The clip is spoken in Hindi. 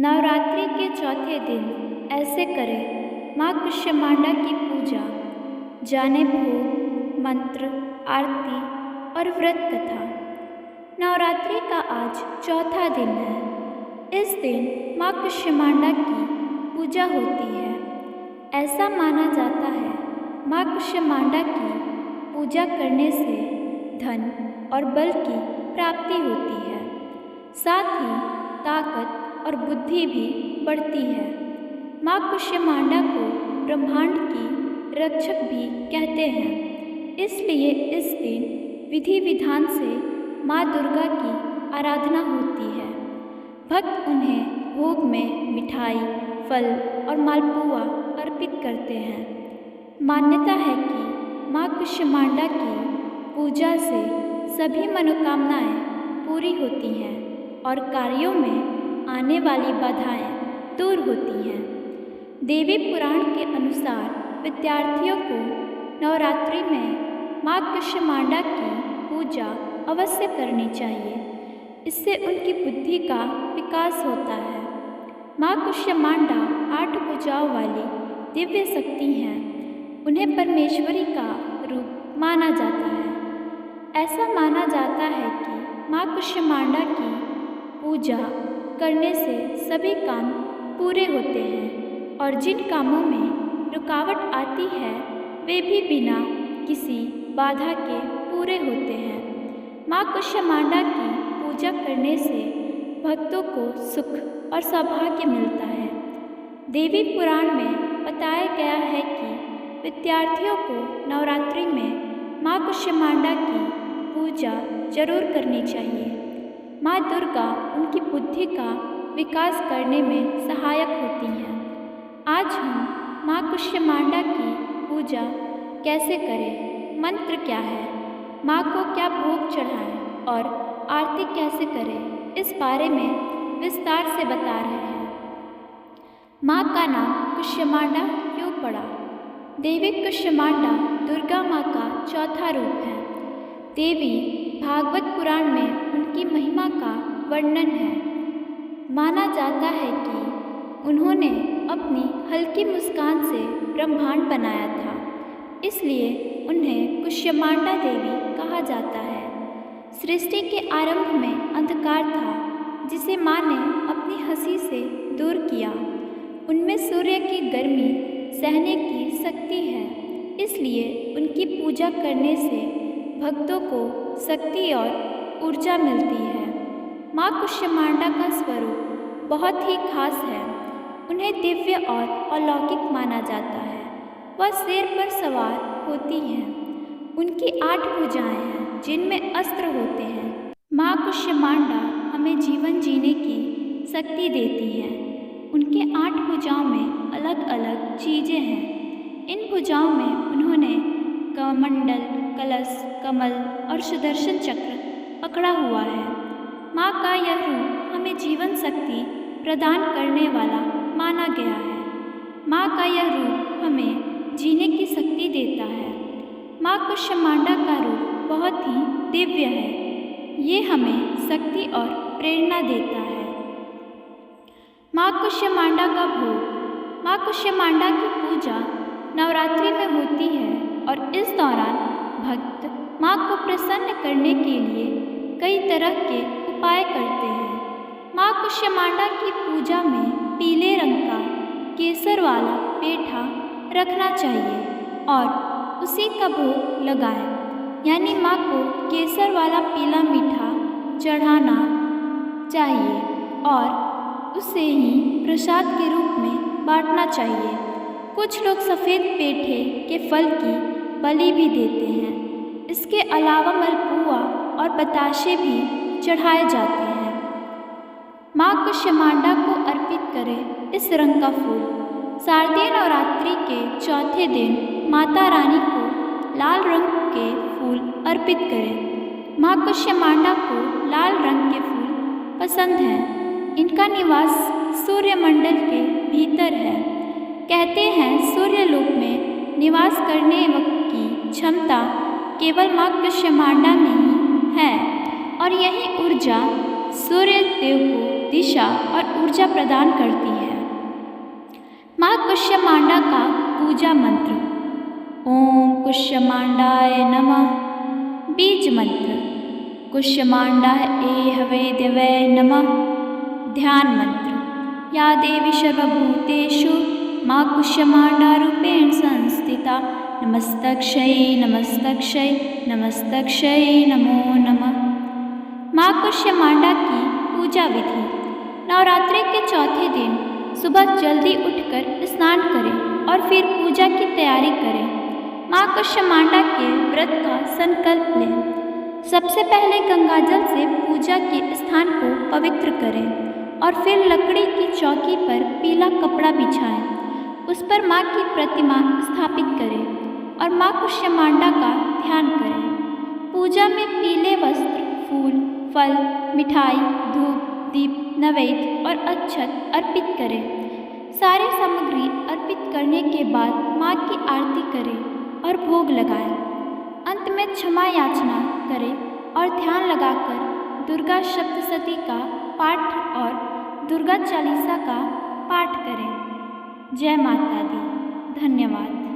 नवरात्रि के चौथे दिन ऐसे करें माँ कुष्मांडा की पूजा। जाने भोग, मंत्र, आरती और व्रत कथा। नवरात्रि का आज चौथा दिन है। इस दिन माँ कुष्मांडा की पूजा होती है। ऐसा माना जाता है माँ कुष्मांडा की पूजा करने से धन और बल की प्राप्ति होती है, साथ ही ताकत और बुद्धि भी बढ़ती है। माँ कुष्मांडा को ब्रह्मांड की रक्षक भी कहते हैं, इसलिए इस दिन विधि विधान से माँ दुर्गा की आराधना होती है। भक्त उन्हें भोग में मिठाई, फल और मालपुआ अर्पित करते हैं। मान्यता है कि माँ कुष्मांडा की पूजा से सभी मनोकामनाएं पूरी होती हैं और कार्यों में आने वाली बाधाएं दूर होती हैं। देवी पुराण के अनुसार विद्यार्थियों को नवरात्रि में माँ कुष्मांडा की पूजा अवश्य करनी चाहिए। इससे उनकी बुद्धि का विकास होता है। माँ कुष्मांडा 8 भुजाओं वाली दिव्य शक्ति हैं। उन्हें परमेश्वरी का रूप माना जाता है। ऐसा माना जाता है कि माँ कुष्मांडा की पूजा करने से सभी काम पूरे होते हैं और जिन कामों में रुकावट आती है वे भी बिना किसी बाधा के पूरे होते हैं। माँ कुष्मांडा की पूजा करने से भक्तों को सुख और सौभाग्य मिलता है। देवी पुराण में बताया गया है कि विद्यार्थियों को नवरात्रि में माँ कुष्मांडा की पूजा जरूर करनी चाहिए। माँ दुर्गा उनकी बुद्धि का विकास करने में सहायक होती हैं। आज हम माँ कुष्मांडा की पूजा कैसे करें, मंत्र क्या है, माँ को क्या भोग चढ़ाएं और आरती कैसे करें, इस बारे में विस्तार से बता रहे हैं। माँ का नाम कुष्मांडा क्यों पड़ा? देवी कुष्मांडा दुर्गा माँ का चौथा रूप है। देवी भागवत पुराण में उनकी महिमा का वर्णन है। माना जाता है कि उन्होंने अपनी हल्की मुस्कान से ब्रह्मांड बनाया था, इसलिए उन्हें कुष्मांडा देवी कहा जाता है। सृष्टि के आरंभ में अंधकार था, जिसे माँ ने अपनी हंसी से दूर किया। उनमें सूर्य की गर्मी सहने की शक्ति है, इसलिए उनकी पूजा करने से भक्तों को शक्ति और ऊर्जा मिलती है। माँ कुष्मांडा का स्वरूप बहुत ही खास है। उन्हें दिव्य और अलौकिक माना जाता है। वह शेर पर सवार होती हैं। उनकी 8 भुजाएं हैं, जिनमें अस्त्र होते हैं। माँ कुष्मांडा हमें जीवन जीने की शक्ति देती हैं। उनके 8 भुजाओं में अलग अलग चीज़ें हैं। इन भुजाओं में उन्होंने कमंडल, कलश, कमल और सुदर्शन चक्र पकड़ा हुआ है। माँ का यह रूप हमें जीवन शक्ति प्रदान करने वाला माना गया है। माँ का यह रूप हमें जीने की शक्ति देता है। माँ कुष्मांडा का रूप बहुत ही दिव्य है। ये हमें शक्ति और प्रेरणा देता है। माँ कुष्मांडा का भोग। माँ कुष्मांडा की पूजा नवरात्रि में होती है और इस दौरान भक्त माँ को प्रसन्न करने के लिए कई तरह के उपाय करते हैं। माँ कुष्मांडा की पूजा में पीले रंग का केसर वाला पेठा रखना चाहिए और उसी का भोग लगाएं। यानी माँ को केसर वाला पीला मीठा चढ़ाना चाहिए और उसे ही प्रसाद के रूप में बांटना चाहिए। कुछ लोग सफ़ेद पेठे के फल की बलि भी देते हैं। इसके अलावा मालपुआ और बताशे भी चढ़ाए जाते हैं। माँ कुष्मांडा को अर्पित करें इस रंग का फूल। शारदीय नवरात्रि के चौथे दिन माता रानी को लाल रंग के फूल अर्पित करें। माँ कुष्मांडा को लाल रंग के फूल पसंद हैं। इनका निवास सूर्यमंडल के भीतर है। कहते हैं सूर्यलोक में निवास करने की क्षमता केवल माँ कुष्मांडा में ही है और यही ऊर्जा सूर्य देव को दिशा और ऊर्जा प्रदान करती है। माँ कुष्मांडा का पूजा मंत्र। ओम कुष्मांडाय नमः। बीज मंत्र। कुष्मांडाय हवे देवे नमः। ध्यान मंत्र। या देवी सर्वभूतेषु माँ कुष्मांडा रूपेण संस्थिता नमस्तक्षै नमस्तक्षै नमस्तक्षै नमो नमः। माँ कुष्मांडा की पूजा विधि। नवरात्रि के चौथे दिन सुबह जल्दी उठकर स्नान करें और फिर पूजा की तैयारी करें। माँ कुष्मांडा के व्रत का संकल्प लें। सबसे पहले गंगाजल से पूजा के स्थान को पवित्र करें और फिर लकड़ी की चौकी पर पीला कपड़ा बिछाएं। उस पर माँ की प्रतिमा स्थापित करें और माँ कुष्मांडा का ध्यान करें। पूजा में पीले वस्त्र, फूल, फल, मिठाई, धूप, दीप, नैवेद्य और अक्षत अर्पित करें। सारी सामग्री अर्पित करने के बाद माँ की आरती करें और भोग लगाएं। अंत में क्षमा याचना करें और ध्यान लगाकर दुर्गा सप्तशती का पाठ और दुर्गा चालीसा का पाठ करें। जय माता दी। धन्यवाद।